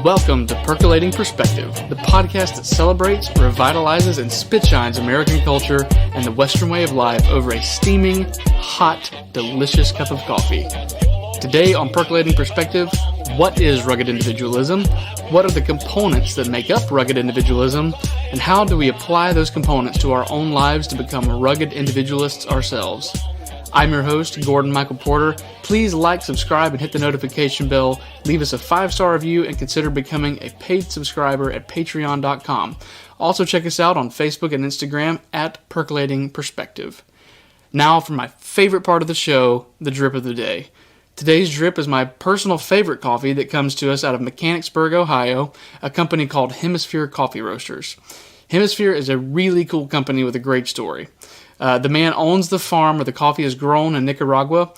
Welcome to Percolating Perspective, the podcast that celebrates, revitalizes, and spit-shines American culture and the Western way of life over a steaming, hot, delicious cup of coffee. Today on Percolating Perspective, what is rugged individualism? What are the components that make up rugged individualism? And how do we apply those components to our own lives to become rugged individualists ourselves? I'm your host, Gordon Michael Porter. Please like, subscribe, and hit the notification bell. Leave us a 5-star review and consider becoming a paid subscriber at patreon.com. Also check us out on Facebook and Instagram at Percolating Perspective. Now for my favorite part of the show, the drip of the day. Today's drip is my personal favorite coffee that comes to us out of Mechanicsburg, Ohio, a company called Hysteria Coffee Roasters. Hysteria is a really cool company with a great story. The man owns the farm where the coffee is grown in Nicaragua.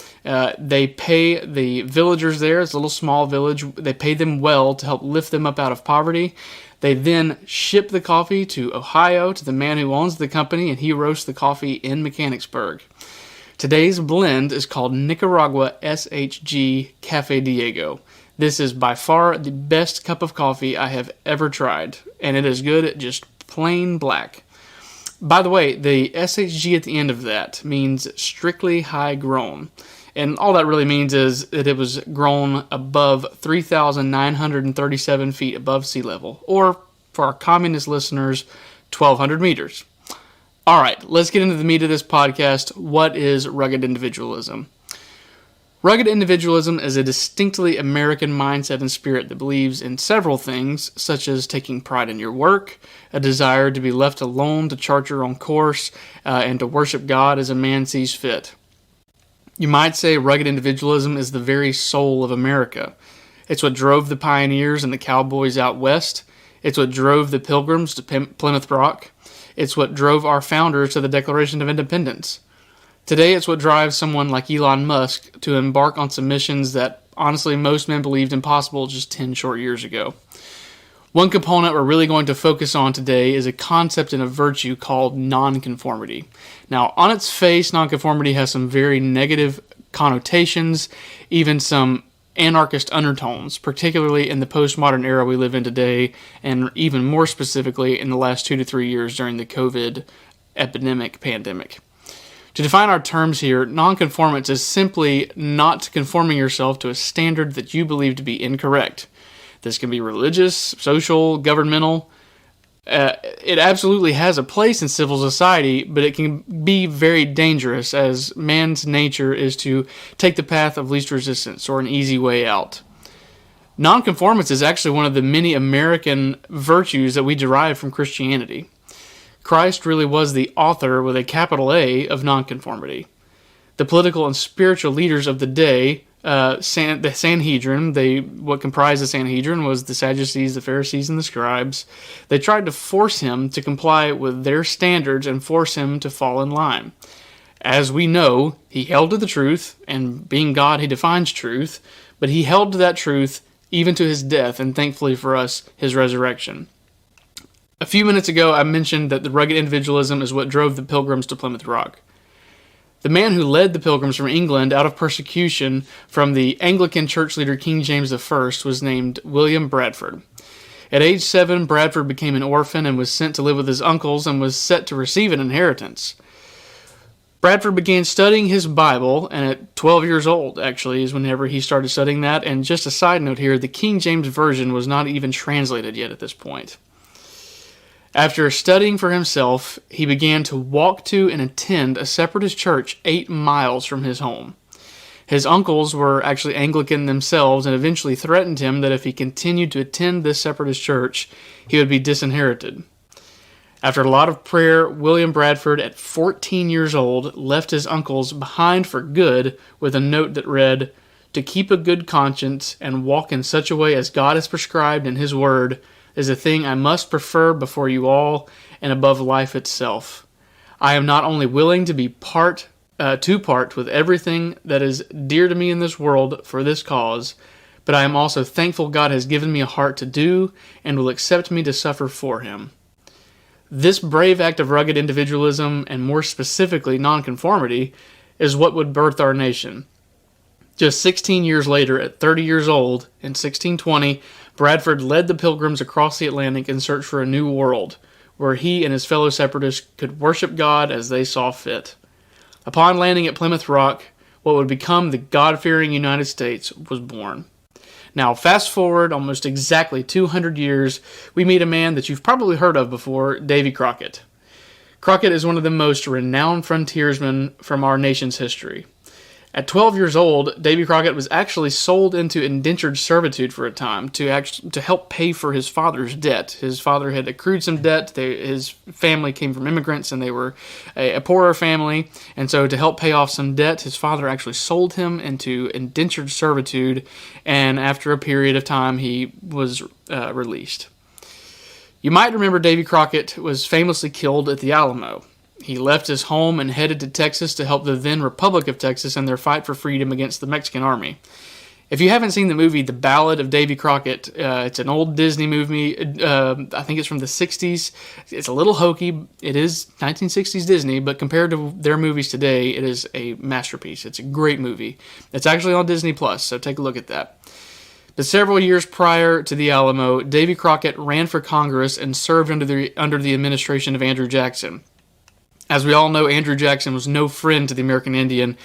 They pay the villagers there, it's a little small village, they pay them well to help lift them up out of poverty. They then ship the coffee to Ohio to the man who owns the company, and he roasts the coffee in Mechanicsburg. Today's blend is called Nicaragua SHG Cafe Diego. This is by far the best cup of coffee I have ever tried, and it is good at just plain black. By the way, the SHG at the end of that means strictly high grown. And all that really means is that it was grown above 3,937 feet above sea level. Or, for our communist listeners, 1,200 meters. Alright, let's get into the meat of this podcast. What is rugged individualism? Rugged individualism is a distinctly American mindset and spirit that believes in several things, such as taking pride in your work, a desire to be left alone to chart your own course, and to worship God as a man sees fit. You might say rugged individualism is the very soul of America. It's what drove the pioneers and the cowboys out west. It's what drove the pilgrims to Plymouth Rock. It's what drove our founders to the Declaration of Independence. Today, it's what drives someone like Elon Musk to embark on some missions that, honestly, most men believed impossible just 10 short years ago. One component we're really going to focus on today is a concept and a virtue called nonconformity. Now, on its face, nonconformity has some very negative connotations, even some anarchist undertones, particularly in the postmodern era we live in today, and even more specifically in the last 2 to 3 years during the COVID pandemic. To define our terms here, nonconformance is simply not conforming yourself to a standard that you believe to be incorrect. This can be religious, social, governmental. It absolutely has a place in civil society, but it can be very dangerous as man's nature is to take the path of least resistance or an easy way out. Nonconformance is actually one of the many American virtues that we derive from Christianity. Christ really was the author, with a capital A, of nonconformity. The political and spiritual leaders of the day, the Sanhedrin, what comprised the Sanhedrin was the Sadducees, the Pharisees, and the scribes. They tried to force him to comply with their standards and force him to fall in line. As we know, he held to the truth, and being God, he defines truth, but he held to that truth even to his death, and thankfully for us, his resurrection. A few minutes ago, I mentioned that the rugged individualism is what drove the pilgrims to Plymouth Rock. The man who led the pilgrims from England out of persecution from the Anglican church leader King James I was named William Bradford. At age 7, Bradford became an orphan and was sent to live with his uncles and was set to receive an inheritance. Bradford began studying his Bible, and at 12 years old, actually, is whenever he started studying that. And just a side note here, the King James Version was not even translated yet at this point. After studying for himself, he began to walk to and attend a separatist church 8 miles from his home. His uncles were actually Anglican themselves and eventually threatened him that if he continued to attend this separatist church, he would be disinherited. After a lot of prayer, William Bradford, at 14 years old, left his uncles behind for good with a note that read, "To keep a good conscience and walk in such a way as God has prescribed in His Word is a thing I must prefer before you all and above life itself. I am not only willing to be part with everything that is dear to me in this world for this cause, but I am also thankful God has given me a heart to do and will accept me to suffer for Him." This brave act of rugged individualism, and more specifically nonconformity, is what would birth our nation. Just 16 years later, at 30 years old, in 1620, Bradford led the Pilgrims across the Atlantic in search for a new world, where he and his fellow separatists could worship God as they saw fit. Upon landing at Plymouth Rock, what would become the God-fearing United States was born. Now, fast forward almost exactly 200 years, we meet a man that you've probably heard of before, Davy Crockett. Crockett is one of the most renowned frontiersmen from our nation's history. At 12 years old, Davy Crockett was actually sold into indentured servitude for a time to help pay for his father's debt. His father had accrued some debt. His family came from immigrants, and they were a poorer family. And so to help pay off some debt, his father actually sold him into indentured servitude, and after a period of time, he was released. You might remember Davy Crockett was famously killed at the Alamo. He left his home and headed to Texas to help the then Republic of Texas in their fight for freedom against the Mexican army. If you haven't seen the movie The Ballad of Davy Crockett, it's an old Disney movie. I think it's from the 60s. It's a little hokey. It is 1960s Disney, but compared to their movies today, it is a masterpiece. It's a great movie. It's actually on Disney+, so take a look at that. But several years prior to the Alamo, Davy Crockett ran for Congress and served under the administration of Andrew Jackson. As we all know, Andrew Jackson was no friend to the American Indian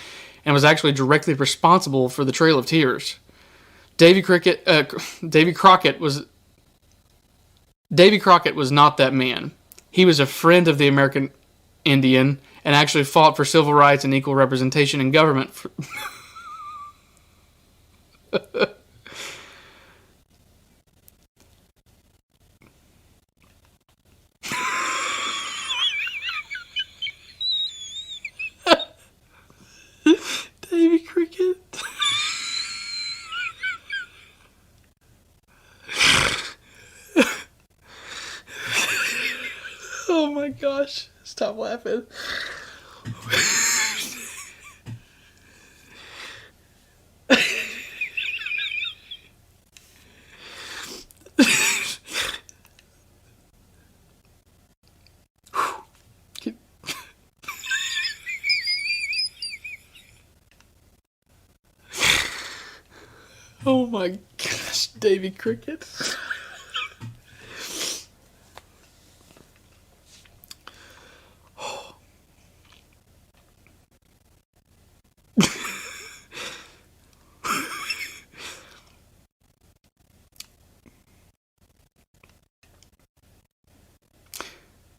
and was actually directly responsible for the Trail of Tears. Davy Crockett was not that man. He was a friend of the American Indian and actually fought for civil rights and equal representation in government. Davy Cricket. Oh my gosh. Stop laughing. Oh my gosh, Davy Cricket.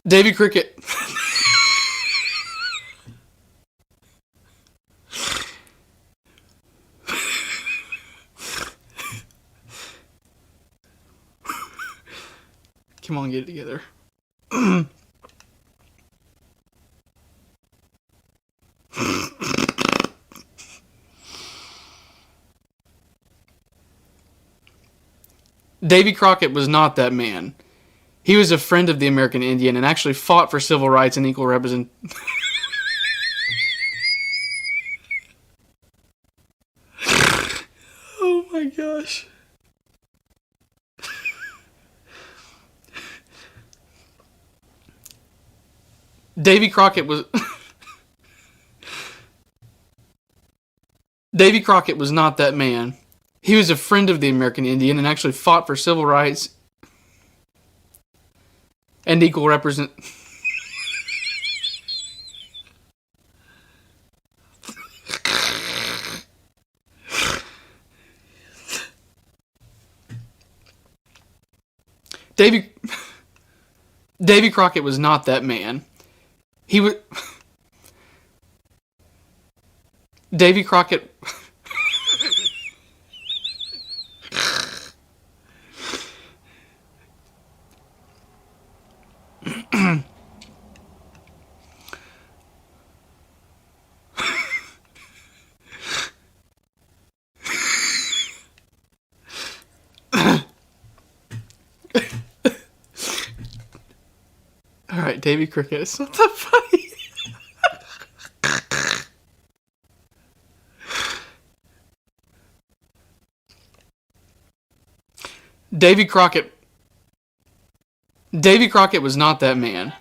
Davy Cricket. Come on, get it together. Davy Crockett was not that man. He was a friend of the American Indian and actually fought for civil rights and equal representation. Oh my gosh. Davy Crockett was not that man. He was a friend of the American Indian and actually fought for civil rights and equal representation. Davy Crockett was not that man. He was Davy Crockett. All right, Davy Cricket. It's not that funny. Davy Crockett was not that man.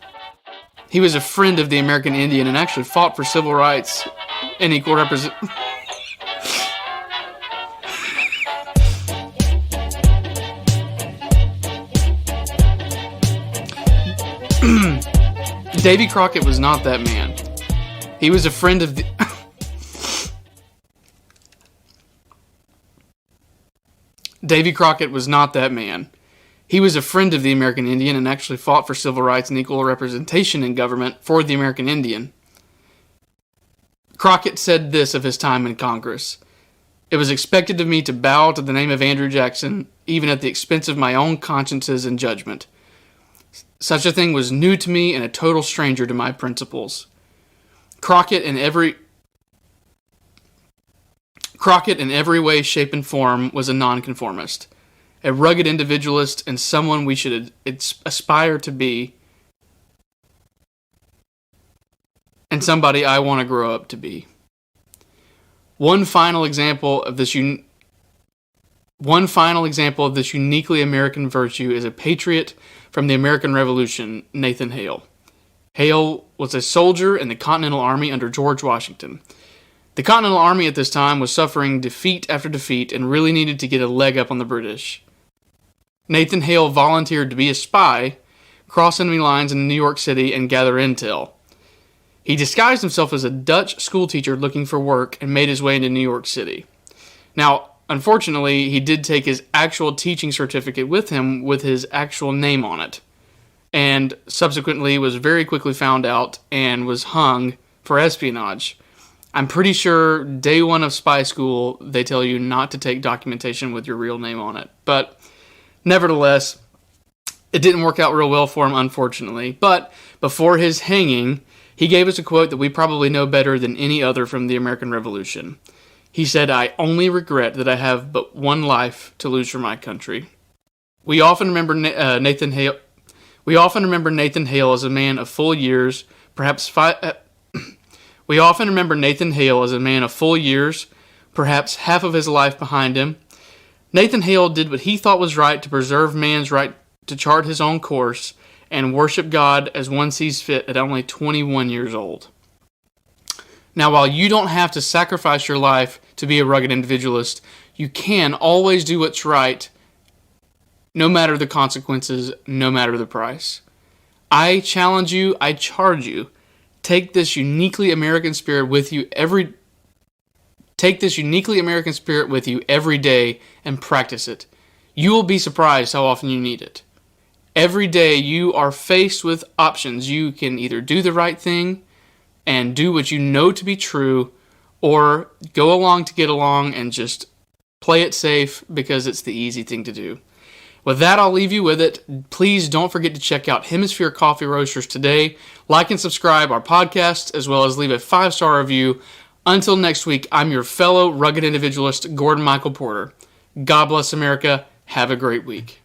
He was a friend of the American Indian and actually fought for civil rights and equal representation. Davy Crockett was not that man. He was a friend of the... Davy Crockett was not that man. He was a friend of the American Indian and actually fought for civil rights and equal representation in government for the American Indian. Crockett said this of his time in Congress: "It was expected of me to bow to the name of Andrew Jackson, even at the expense of my own consciences and judgment. Such a thing was new to me and a total stranger to my principles." Crockett in every way, shape, and form was a nonconformist, a rugged individualist, and someone we should aspire to be, and somebody I want to grow up to be. One final example of this uniquely American virtue is a patriot from the American Revolution, Nathan Hale. Hale was a soldier in the Continental Army under George Washington. The Continental Army at this time was suffering defeat after defeat and really needed to get a leg up on the British. Nathan Hale volunteered to be a spy, cross enemy lines in New York City, and gather intel. He disguised himself as a Dutch schoolteacher looking for work and made his way into New York City. Now, unfortunately, he did take his actual teaching certificate with him with his actual name on it, and subsequently was very quickly found out and was hung for espionage. I'm pretty sure day one of spy school, they tell you not to take documentation with your real name on it. But nevertheless, it didn't work out real well for him, unfortunately. But before his hanging, he gave us a quote that we probably know better than any other from the American Revolution. He said, "I only regret that I have but one life to lose for my country." We often remember Nathan Hale as a man of full years, perhaps half of his life behind him. Nathan Hale did what he thought was right to preserve man's right to chart his own course and worship God as one sees fit at only 21 years old. Now, while you don't have to sacrifice your life to be a rugged individualist, you can always do what's right, no matter the consequences, no matter the price. I challenge you, I charge you, take this uniquely American spirit with you every day and practice it. You will be surprised how often you need it. Every day you are faced with options. You can either do the right thing and do what you know to be true, or go along to get along and just play it safe because it's the easy thing to do. With that, I'll leave you with it. Please don't forget to check out Hemisphere Coffee Roasters today. Like and subscribe our podcast, as well as leave a 5-star review. Until next week, I'm your fellow rugged individualist, Gordon Michael Porter. God bless America. Have a great week.